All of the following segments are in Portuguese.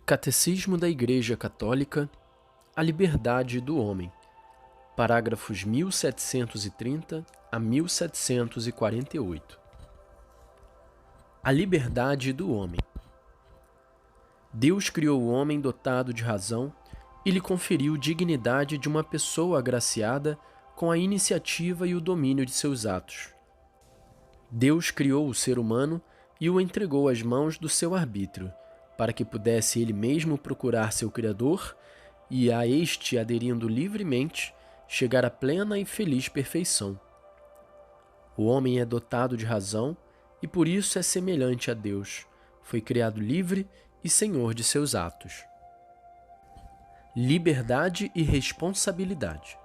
Catecismo da Igreja Católica, a liberdade do homem, parágrafos 1730 a 1748. A liberdade do homem. Deus criou o homem dotado de razão e lhe conferiu dignidade de uma pessoa agraciada com a iniciativa e o domínio de seus atos. Deus criou o ser humano e o entregou às mãos do seu arbítrio, para que pudesse ele mesmo procurar seu Criador e, a este aderindo livremente, chegar à plena e feliz perfeição. O homem é dotado de razão e por isso é semelhante a Deus. Foi criado livre e senhor de seus atos. Liberdade e responsabilidade.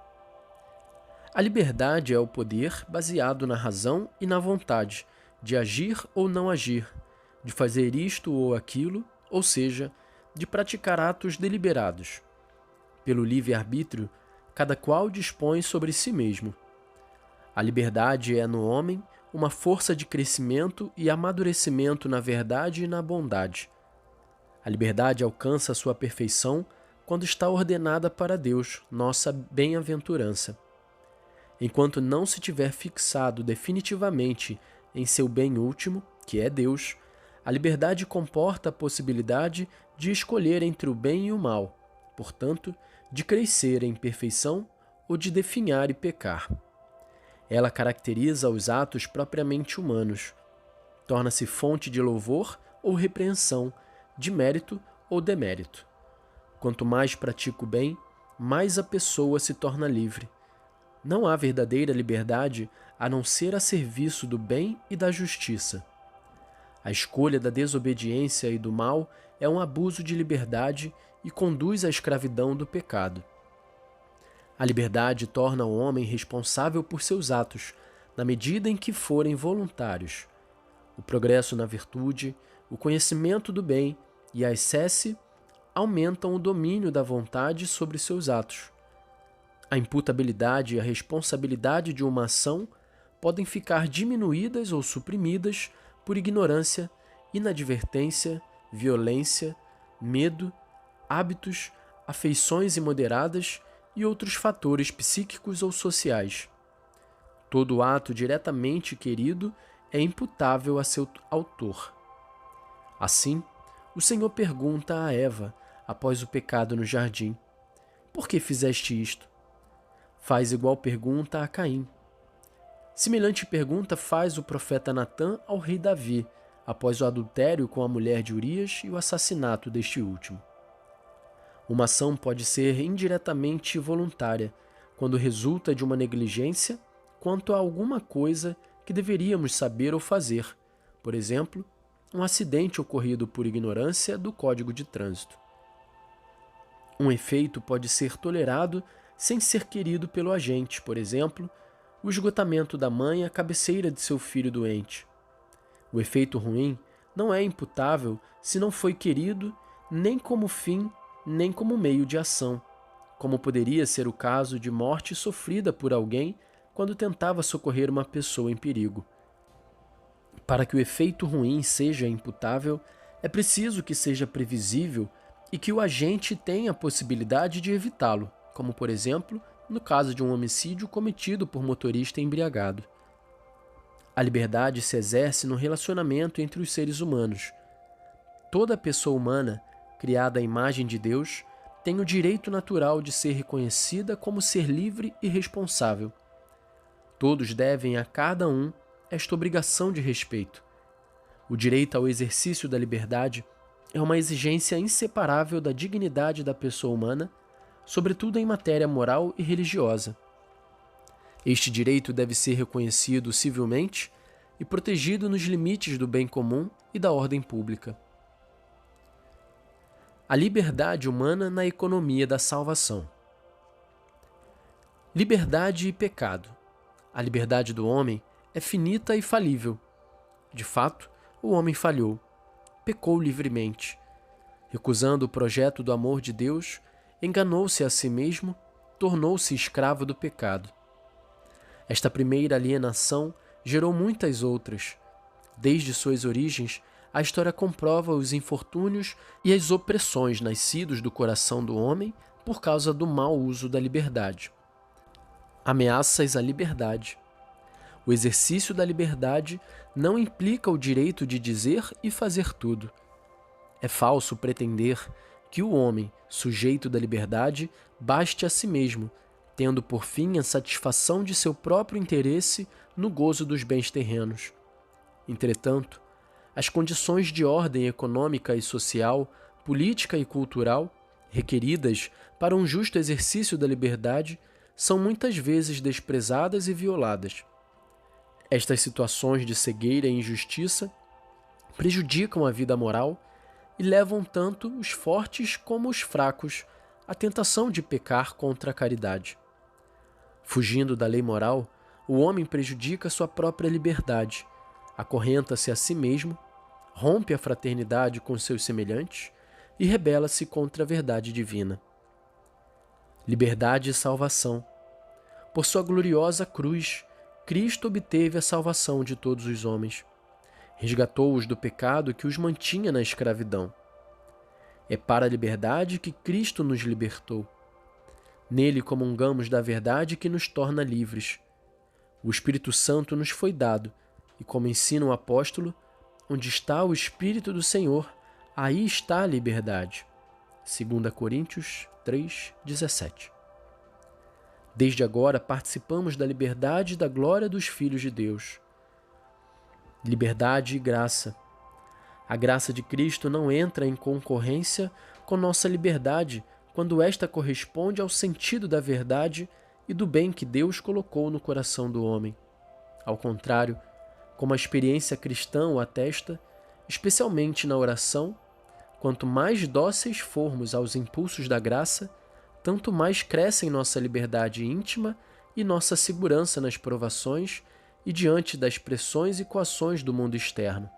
A liberdade é o poder baseado na razão e na vontade de agir ou não agir, de fazer isto ou aquilo, ou seja, de praticar atos deliberados. Pelo livre-arbítrio, cada qual dispõe sobre si mesmo. A liberdade é no homem uma força de crescimento e amadurecimento na verdade e na bondade. A liberdade alcança sua perfeição quando está ordenada para Deus, nossa bem-aventurança. Enquanto não se tiver fixado definitivamente em seu bem último, que é Deus, a liberdade comporta a possibilidade de escolher entre o bem e o mal, portanto, de crescer em perfeição ou de definhar e pecar. Ela caracteriza os atos propriamente humanos, torna-se fonte de louvor ou repreensão, de mérito ou demérito. Quanto mais pratica o bem, mais a pessoa se torna livre. Não há verdadeira liberdade a não ser a serviço do bem e da justiça. A escolha da desobediência e do mal é um abuso de liberdade e conduz à escravidão do pecado. A liberdade torna o homem responsável por seus atos, na medida em que forem voluntários. O progresso na virtude, o conhecimento do bem e a ascese aumentam o domínio da vontade sobre seus atos. A imputabilidade e a responsabilidade de uma ação podem ficar diminuídas ou suprimidas por ignorância, inadvertência, violência, medo, hábitos, afeições imoderadas e outros fatores psíquicos ou sociais. Todo ato diretamente querido é imputável a seu autor. Assim, o Senhor pergunta a Eva, após o pecado no jardim: por que fizeste isto? Faz igual pergunta a Caim. Semelhante pergunta faz o profeta Natã ao rei Davi, após o adultério com a mulher de Urias e o assassinato deste último. Uma ação pode ser indiretamente voluntária, quando resulta de uma negligência quanto a alguma coisa que deveríamos saber ou fazer, por exemplo, um acidente ocorrido por ignorância do Código de Trânsito. Um efeito pode ser tolerado sem ser querido pelo agente, por exemplo, o esgotamento da mãe à cabeceira de seu filho doente. O efeito ruim não é imputável se não foi querido nem como fim, nem como meio de ação, como poderia ser o caso de morte sofrida por alguém quando tentava socorrer uma pessoa em perigo. Para que o efeito ruim seja imputável, é preciso que seja previsível e que o agente tenha a possibilidade de evitá-lo, como, por exemplo, no caso de um homicídio cometido por motorista embriagado. A liberdade se exerce no relacionamento entre os seres humanos. Toda pessoa humana, criada à imagem de Deus, tem o direito natural de ser reconhecida como ser livre e responsável. Todos devem a cada um esta obrigação de respeito. O direito ao exercício da liberdade é uma exigência inseparável da dignidade da pessoa humana, sobretudo em matéria moral e religiosa. Este direito deve ser reconhecido civilmente e protegido nos limites do bem comum e da ordem pública. A liberdade humana na economia da salvação. Liberdade e pecado. A liberdade do homem é finita e falível. De fato, o homem falhou, pecou livremente. Recusando o projeto do amor de Deus, enganou-se a si mesmo, tornou-se escravo do pecado. Esta primeira alienação gerou muitas outras. Desde suas origens, a história comprova os infortúnios e as opressões nascidos do coração do homem por causa do mau uso da liberdade. Ameaças à liberdade. O exercício da liberdade não implica o direito de dizer e fazer tudo. É falso pretender que o homem, sujeito da liberdade, baste a si mesmo, tendo por fim a satisfação de seu próprio interesse no gozo dos bens terrenos. Entretanto, as condições de ordem econômica e social, política e cultural, requeridas para um justo exercício da liberdade, são muitas vezes desprezadas e violadas. Estas situações de cegueira e injustiça prejudicam a vida moral e levam tanto os fortes como os fracos à tentação de pecar contra a caridade. Fugindo da lei moral, o homem prejudica sua própria liberdade, acorrenta-se a si mesmo, rompe a fraternidade com seus semelhantes e rebela-se contra a verdade divina. Liberdade e salvação. Por sua gloriosa cruz, Cristo obteve a salvação de todos os homens. Resgatou-os do pecado que os mantinha na escravidão. É para a liberdade que Cristo nos libertou. Nele comungamos da verdade que nos torna livres. O Espírito Santo nos foi dado, e como ensina o apóstolo, onde está o Espírito do Senhor, aí está a liberdade. 2 Coríntios 3:17. Desde agora participamos da liberdade e da glória dos filhos de Deus. Liberdade e graça. A graça de Cristo não entra em concorrência com nossa liberdade quando esta corresponde ao sentido da verdade e do bem que Deus colocou no coração do homem. Ao contrário, como a experiência cristã o atesta, especialmente na oração, quanto mais dóceis formos aos impulsos da graça, tanto mais crescem nossa liberdade íntima e nossa segurança nas provações e diante das pressões e coações do mundo externo.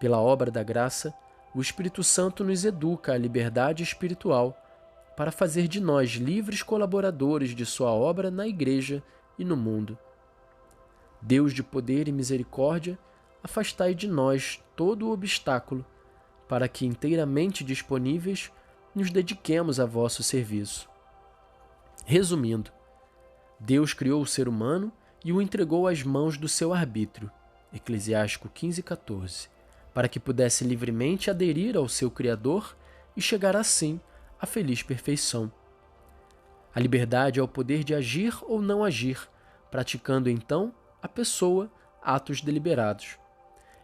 Pela obra da graça, o Espírito Santo nos educa à liberdade espiritual para fazer de nós livres colaboradores de sua obra na Igreja e no mundo. Deus de poder e misericórdia, afastai de nós todo o obstáculo, para que, inteiramente disponíveis, nos dediquemos a vosso serviço. Resumindo, Deus criou o ser humano e o entregou às mãos do seu arbítrio, Eclesiástico 15:14, para que pudesse livremente aderir ao seu Criador e chegar assim à feliz perfeição. A liberdade é o poder de agir ou não agir, praticando então a pessoa atos deliberados.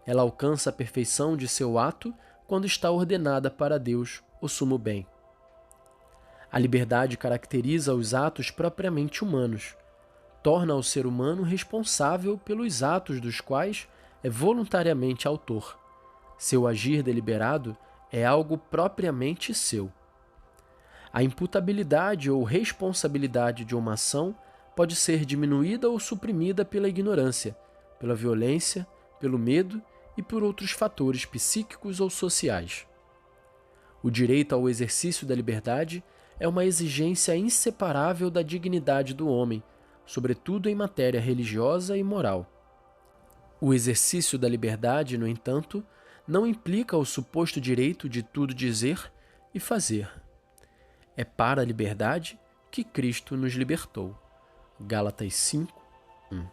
Ela alcança a perfeição de seu ato quando está ordenada para Deus, o sumo bem. A liberdade caracteriza os atos propriamente humanos, torna o ser humano responsável pelos atos dos quais é voluntariamente autor. Seu agir deliberado é algo propriamente seu. A imputabilidade ou responsabilidade de uma ação pode ser diminuída ou suprimida pela ignorância, pela violência, pelo medo e por outros fatores psíquicos ou sociais. O direito ao exercício da liberdade é uma exigência inseparável da dignidade do homem, sobretudo em matéria religiosa e moral. O exercício da liberdade, no entanto, não implica o suposto direito de tudo dizer e fazer. É para a liberdade que Cristo nos libertou. Gálatas 5:1.